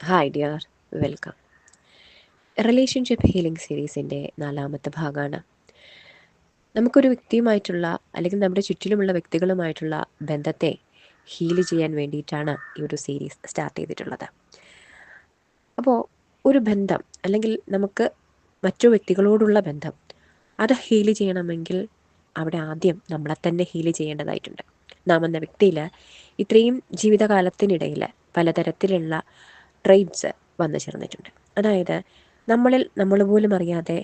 Hi dear, welcome. Relationship healing സീരീസിൻ്റെ 4ാമത്തെ ഭാഗമാണ്. നമുക്കൊരു വ്യക്തിയുമായിട്ടുള്ള അല്ലെങ്കിൽ നമ്മുടെ ചുറ്റിലുമുള്ള വ്യക്തികളുമായിട്ടുള്ള ബന്ധത്തെ ഹീൽ ചെയ്യാൻ വേണ്ടിയിട്ടാണ് ഈ ഒരു സീരീസ് സ്റ്റാർട്ട് ചെയ്തിട്ടുള്ളത്. അപ്പോൾ ഒരു ബന്ധം അല്ലെങ്കിൽ നമുക്ക് മറ്റു വ്യക്തികളോടുള്ള ബന്ധം അത് ഹീൽ ചെയ്യണമെങ്കിൽ അവിടെ ആദ്യം നമ്മളെ തന്നെ ഹീൽ ചെയ്യേണ്ടതായിട്ടുണ്ട്. നാം എന്ന വ്യക്തിയിൽ ഇത്രയും ജീവിതകാലത്തിനിടയിൽ പലതരത്തിലുള്ള ട്രെയ്റ്റ്സ് വന്നു ചേർന്നിട്ടുണ്ട്. അതായത് നമ്മൾ പോലും അറിയാതെ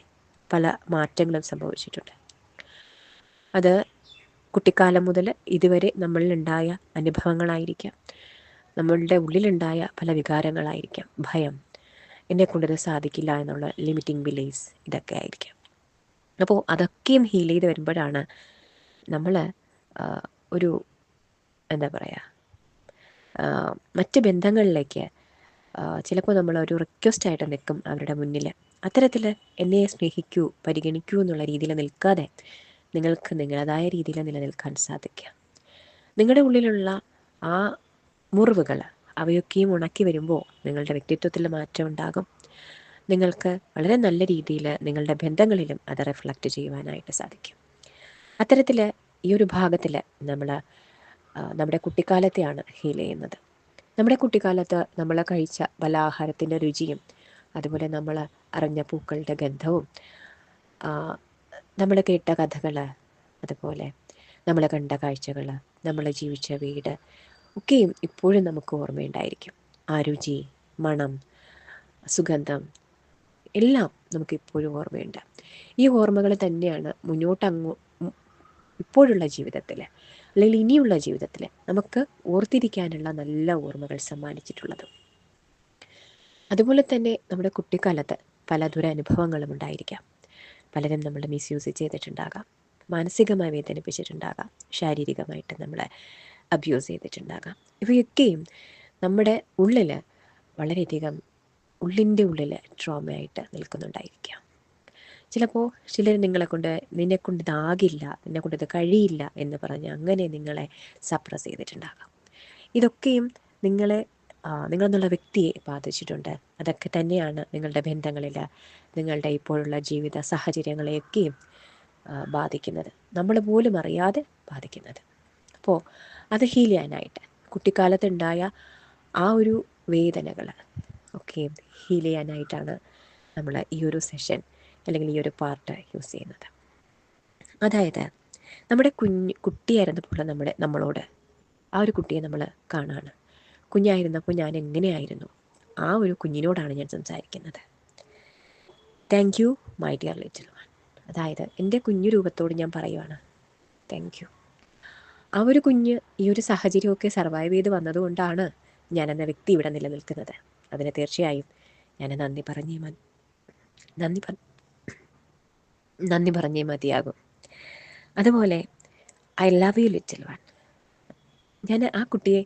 പല മാറ്റങ്ങളും സംഭവിച്ചിട്ടുണ്ട്. അത് കുട്ടിക്കാലം മുതൽ ഇതുവരെ നമ്മളിലുണ്ടായ അനുഭവങ്ങളായിരിക്കാം, നമ്മളുടെ ഉള്ളിലുണ്ടായ പല വികാരങ്ങളായിരിക്കാം, ഭയം, എന്നെക്കൊണ്ടത് സാധിക്കില്ല എന്നുള്ള ലിമിറ്റിംഗ് ബിലീഫ്സ്, ഇതൊക്കെ ആയിരിക്കാം. അപ്പോൾ അതൊക്കെയും ഹീൽ ചെയ്ത് വരുമ്പോഴാണ് നമ്മൾ ഒരു എന്താ പറയുക മറ്റ് ബന്ധങ്ങളിലേക്ക് ചിലപ്പോൾ നമ്മളൊരു റിക്വസ്റ്റായിട്ട് നിൽക്കും അവരുടെ മുന്നിൽ. അത്തരത്തിൽ എന്നെ സ്നേഹിക്കൂ, പരിഗണിക്കൂ എന്നുള്ള രീതിയിൽ നിൽക്കാതെ നിങ്ങൾക്ക് നിങ്ങളതായ രീതിയിൽ നിലനിൽക്കാൻ സാധിക്കുക. നിങ്ങളുടെ ഉള്ളിലുള്ള ആ മുറിവുകൾ അവയൊക്കെയും ഉണക്കി വരുമ്പോൾ നിങ്ങളുടെ വ്യക്തിത്വത്തിൽ മാറ്റം ഉണ്ടാകും. നിങ്ങൾക്ക് വളരെ നല്ല രീതിയിൽ നിങ്ങളുടെ ബന്ധങ്ങളിലും അത് റിഫ്ലക്റ്റ് ചെയ്യുവാനായിട്ട് സാധിക്കും. അത്തരത്തിൽ ഈ ഒരു ഭാഗത്തിൽ നമ്മൾ നമ്മുടെ കുട്ടിക്കാലത്തെയാണ് ഹീൽ ചെയ്യുന്നത്. നമ്മുടെ കുട്ടിക്കാലത്ത് നമ്മൾ കഴിച്ച പല ആഹാരത്തിൻ്റെ രുചിയും, അതുപോലെ നമ്മൾ അറിഞ്ഞ പൂക്കളുടെ ഗന്ധവും, നമ്മൾ കേട്ട കഥകൾ, അതുപോലെ നമ്മൾ കണ്ട കാഴ്ചകൾ, നമ്മൾ ജീവിച്ച വീട് ഒക്കെയും ഇപ്പോഴും നമുക്ക് ഓർമ്മയുണ്ടായിരിക്കും. ആ രുചി, മണം, സുഗന്ധം എല്ലാം നമുക്കിപ്പോഴും ഓർമ്മയുണ്ട്. ഈ ഓർമ്മകൾ തന്നെയാണ് ഇപ്പോഴുള്ള ജീവിതത്തിൽ അല്ലെങ്കിൽ ഇനിയുള്ള ജീവിതത്തിൽ നമുക്ക് ഓർത്തിരിക്കാനുള്ള നല്ല ഓർമ്മകൾ സമ്മാനിച്ചിട്ടുള്ളത്. അതുപോലെ തന്നെ നമ്മുടെ കുട്ടിക്കാലത്ത് പല ദുരനുഭവങ്ങളും ഉണ്ടായിരിക്കാം. പലരും നമ്മൾ മിസ്യൂസ് ചെയ്തിട്ടുണ്ടാകാം, മാനസികമായി വേദനിപ്പിച്ചിട്ടുണ്ടാകാം, ശാരീരികമായിട്ട് നമ്മളെ അബ്യൂസ് ചെയ്തിട്ടുണ്ടാകാം. ഇവയൊക്കെയും നമ്മുടെ ഉള്ളിൽ വളരെയധികം ഉള്ളിൻ്റെ ഉള്ളിൽ ട്രോമയായിട്ട് നിൽക്കുന്നുണ്ടായിരിക്കാം. ചിലപ്പോൾ ചിലർ നിന്നെക്കൊണ്ട് ഇതാകില്ല, നിന്നെക്കൊണ്ട് ഇത് കഴിയില്ല എന്ന് പറഞ്ഞ് അങ്ങനെ നിങ്ങളെ സപ്രസ് ചെയ്തിട്ടുണ്ടാകാം. ഇതൊക്കെയും നിങ്ങളെന്നുള്ള വ്യക്തിയെ ബാധിച്ചിട്ടുണ്ട്. അതൊക്കെ തന്നെയാണ് നിങ്ങളുടെ ബന്ധങ്ങളിൽ, നിങ്ങളുടെ ഇപ്പോഴുള്ള ജീവിത സാഹചര്യങ്ങളെയൊക്കെയും ബാധിക്കുന്നത്, നമ്മൾ പോലും അറിയാതെ ബാധിക്കുന്നത്. അപ്പോൾ അത് ഹീൽ ചെയ്യാനായിട്ട് കുട്ടിക്കാലത്തുണ്ടായ ആ ഒരു വേദനകൾ ഒക്കെ ഹീൽ ചെയ്യാനായിട്ടാണ് നമ്മൾ ഈ ഒരു സെഷൻ അല്ലെങ്കിൽ ഈ ഒരു പാർട്ട് യൂസ് ചെയ്യുന്നത്. അതായത് നമ്മുടെ കുട്ടിയായിരുന്നപ്പോൾ നമ്മളോട് ആ ഒരു കുട്ടിയെ നമ്മൾ കാണാണ്. കുഞ്ഞായിരുന്നപ്പോൾ ഞാൻ എങ്ങനെയായിരുന്നു, ആ ഒരു കുഞ്ഞിനോടാണ് ഞാൻ സംസാരിക്കുന്നത്. Thank you my dear little one. അതായത് എൻ്റെ കുഞ്ഞു രൂപത്തോട് ഞാൻ പറയുവാണ് താങ്ക് യു. ആ ഒരു കുഞ്ഞ് ഈ ഒരു സാഹചര്യമൊക്കെ സർവൈവ് ചെയ്ത് വന്നതുകൊണ്ടാണ് ഞാനെന്ന വ്യക്തി ഇവിടെ നിലനിൽക്കുന്നത്. അതിന് തീർച്ചയായും ഞാൻ നന്ദി പറഞ്ഞേ മതിയാകും. അതുപോലെ I love you little one. ആ കുട്ടിയെ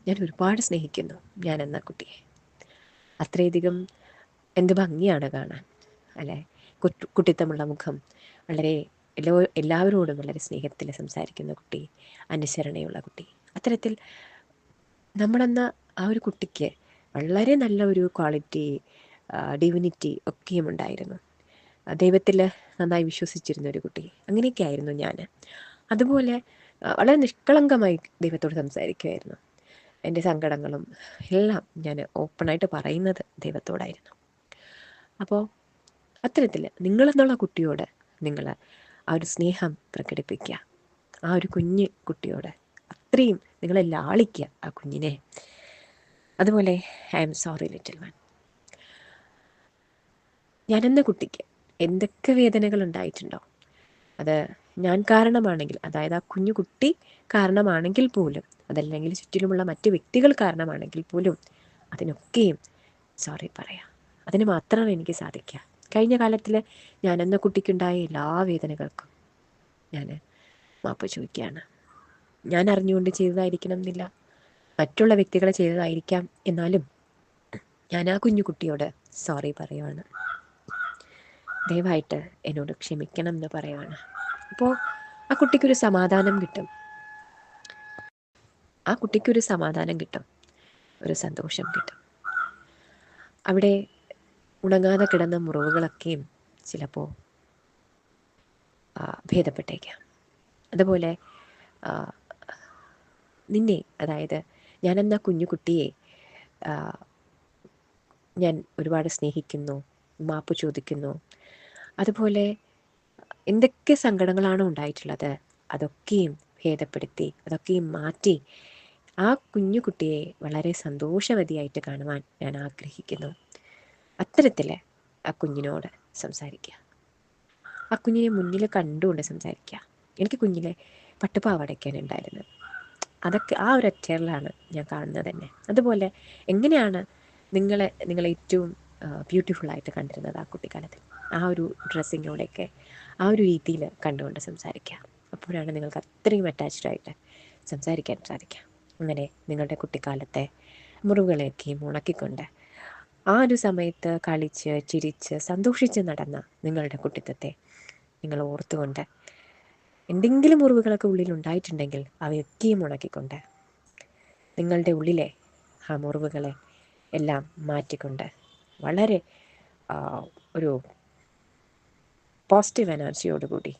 ഞാൻ ഒരുപാട് സ്നേഹിക്കുന്നു. ഞാനെന്ന കുട്ടിയെ അത്രയധികം എന്ത് ഭംഗിയാണ് കാണാൻ, അല്ലേ? കുട്ടിത്തമുള്ള മുഖം, വളരെ എല്ലാവരോടും വളരെ സ്നേഹത്തിൽ സംസാരിക്കുന്ന കുട്ടി, അനുസരണയുള്ള കുട്ടി. അത്തരത്തിൽ നമ്മളെന്ന ആ ഒരു കുട്ടിക്ക് വളരെ നല്ല ഒരു ക്വാളിറ്റി, ഡിവിനിറ്റി ഒക്കെയും ഉണ്ടായിരുന്നു. ദൈവത്തിൽ നന്നായി വിശ്വസിച്ചിരുന്ന ഒരു കുട്ടി. അങ്ങനെയൊക്കെ ആയിരുന്നു ഞാൻ. അതുപോലെ വളരെ നിഷ്കളങ്കമായി ദൈവത്തോട് സംസാരിക്കുമായിരുന്നു. എൻ്റെ സങ്കടങ്ങളും എല്ലാം ഞാൻ ഓപ്പണായിട്ട് പറയുന്നത് ദൈവത്തോടായിരുന്നു. അപ്പോൾ അത്തരത്തിൽ നിങ്ങളെന്നുള്ള കുട്ടിയോട് നിങ്ങൾ ആ ഒരു സ്നേഹം പ്രകടിപ്പിക്കുക. ആ ഒരു കുഞ്ഞ് കുട്ടിയോട് അത്രയും നിങ്ങൾ ലാളിക്കുക ആ കുഞ്ഞിനെ. അതുപോലെ I am sorry little one. ഞാനെന്ന കുട്ടിക്ക് എന്തൊക്കെ വേദനകൾ ഉണ്ടായിട്ടുണ്ടോ, അത് ഞാൻ കാരണമാണെങ്കിൽ, അതായത് ആ കുഞ്ഞു കുട്ടി കാരണമാണെങ്കിൽ പോലും, അതല്ലെങ്കിൽ ചുറ്റിലുമുള്ള മറ്റ് വ്യക്തികൾ കാരണമാണെങ്കിൽ പോലും, അതിനൊക്കെയും സോറി പറയാം. അതിന് മാത്രമാണ് എനിക്ക് സാധിക്കുക. കഴിഞ്ഞ കാലത്തിൽ ഞാനെന്ന കുട്ടിക്കുണ്ടായ എല്ലാ വേദനകൾക്കും ഞാൻ മാപ്പ് ചോദിക്കുകയാണ്. ഞാൻ അറിഞ്ഞുകൊണ്ട് ചെയ്തതായിരിക്കണം എന്നില്ല, മറ്റുള്ള വ്യക്തികൾ ചെയ്തതായിരിക്കാം. എന്നാലും ഞാൻ ആ കുഞ്ഞു കുട്ടിയോട് സോറി പറയുവാണ്. ദയവായിട്ട് എന്നോട് ക്ഷമിക്കണം എന്ന് പറയുവാണ്. അപ്പോൾ ആ കുട്ടിക്കൊരു സമാധാനം കിട്ടും, ഒരു സന്തോഷം കിട്ടും. അവിടെ ഉണങ്ങാതെ കിടന്ന മുറിവുകളൊക്കെയും ചിലപ്പോൾ ഭേദപ്പെട്ടേക്കാം. അതുപോലെ നിന്നെ, അതായത് ഞാനെന്ന കുഞ്ഞു കുട്ടിയെ ഞാൻ ഒരുപാട് സ്നേഹിക്കുന്നു, മാപ്പ് ചോദിക്കുന്നു. അതുപോലെ എന്തൊക്കെ സങ്കടങ്ങളാണോ ഉണ്ടായിട്ടുള്ളത് അതൊക്കെയും ഭേദപ്പെടുത്തി, അതൊക്കെയും മാറ്റി ആ കുഞ്ഞു കുട്ടിയെ വളരെ സന്തോഷവതിയായിട്ട് കാണുവാൻ ഞാൻ ആഗ്രഹിക്കുന്നു. അത്തരത്തിൽ ആ കുഞ്ഞിനോട് സംസാരിക്കുക, ആ കുഞ്ഞിനെ മുന്നിൽ കണ്ടുകൊണ്ട് സംസാരിക്കുക. എനിക്ക് കുഞ്ഞിലെ പട്ടുപാവാടയ്ക്കാനുണ്ടായിരുന്നു. അതൊക്കെ ആ ഒരു അറ്ററിലാണ് ഞാൻ കാണുന്നത് തന്നെ. അതുപോലെ എങ്ങനെയാണ് നിങ്ങളെ ഏറ്റവും ബ്യൂട്ടിഫുള്ളായിട്ട് കണ്ടിരുന്നത് ആ കുട്ടിക്കാലത്തിൽ, ആ ഒരു ഡ്രസ്സിങ്ങിലൂടെയൊക്കെ ആ ഒരു രീതിയിൽ കണ്ടുകൊണ്ട് സംസാരിക്കുക. അപ്പോഴാണ് നിങ്ങൾക്ക് അത്രയും അറ്റാച്ച്ഡായിട്ട് സംസാരിക്കാൻ സാധിക്കുക. അങ്ങനെ നിങ്ങളുടെ കുട്ടിക്കാലത്തെ മുറിവുകളെയൊക്കെയും ഉണക്കിക്കൊണ്ട് ആ ഒരു സമയത്ത് കളിച്ച് ചിരിച്ച് സന്തോഷിച്ച് നടന്ന നിങ്ങളുടെ കുട്ടിത്തത്തെ നിങ്ങൾ ഓർത്തുകൊണ്ട് എന്തെങ്കിലും മുറിവുകളൊക്കെ ഉള്ളിലുണ്ടായിട്ടുണ്ടെങ്കിൽ അവയൊക്കെയും ഉണക്കിക്കൊണ്ട് നിങ്ങളുടെ ഉള്ളിലെ ആ മുറിവുകളെ എല്ലാം മാറ്റിക്കൊണ്ട് വളരെ ഒരു പോസിറ്റീവ് എനർജിയോടുകൂടി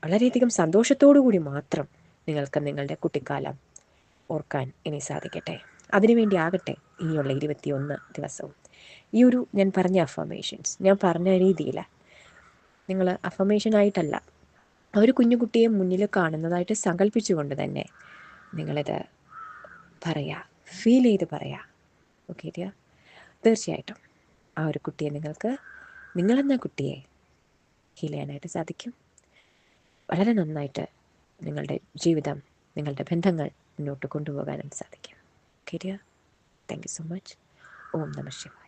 വളരെയധികം സന്തോഷത്തോടു കൂടി മാത്രം നിങ്ങൾക്ക് നിങ്ങളുടെ കുട്ടിക്കാലം ഓർക്കാൻ ഇനി സാധിക്കട്ടെ. അതിനുവേണ്ടി ആകട്ടെ ഇനിയുള്ള 21 ദിവസവും ഈ ഒരു ഞാൻ പറഞ്ഞ അഫർമേഷൻസ്, ഞാൻ പറഞ്ഞ രീതിയിൽ നിങ്ങൾ അഫർമേഷനായിട്ടല്ല, ഒരു കുഞ്ഞു കുട്ടിയെ മുന്നിൽ കാണുന്നതായിട്ട് സങ്കല്പിച്ചുകൊണ്ട് തന്നെ നിങ്ങളിത് പറയുക, ഫീൽ ചെയ്ത് പറയുക. ഓക്കെ ഡിയർ, തീർച്ചയായിട്ടും ആ ഒരു കുട്ടിയെ നിങ്ങളെന്ന കുട്ടിയെ ഹീൽ ചെയ്യാനായിട്ട് സാധിക്കും. വളരെ നന്നായിട്ട് നിങ്ങളുടെ ജീവിതം, നിങ്ങളുടെ ബന്ധങ്ങൾ മുന്നോട്ട് കൊണ്ടുപോകാനും സാധിക്കും. Okay dear, thank you so much. Om നമഃ ശിവായ.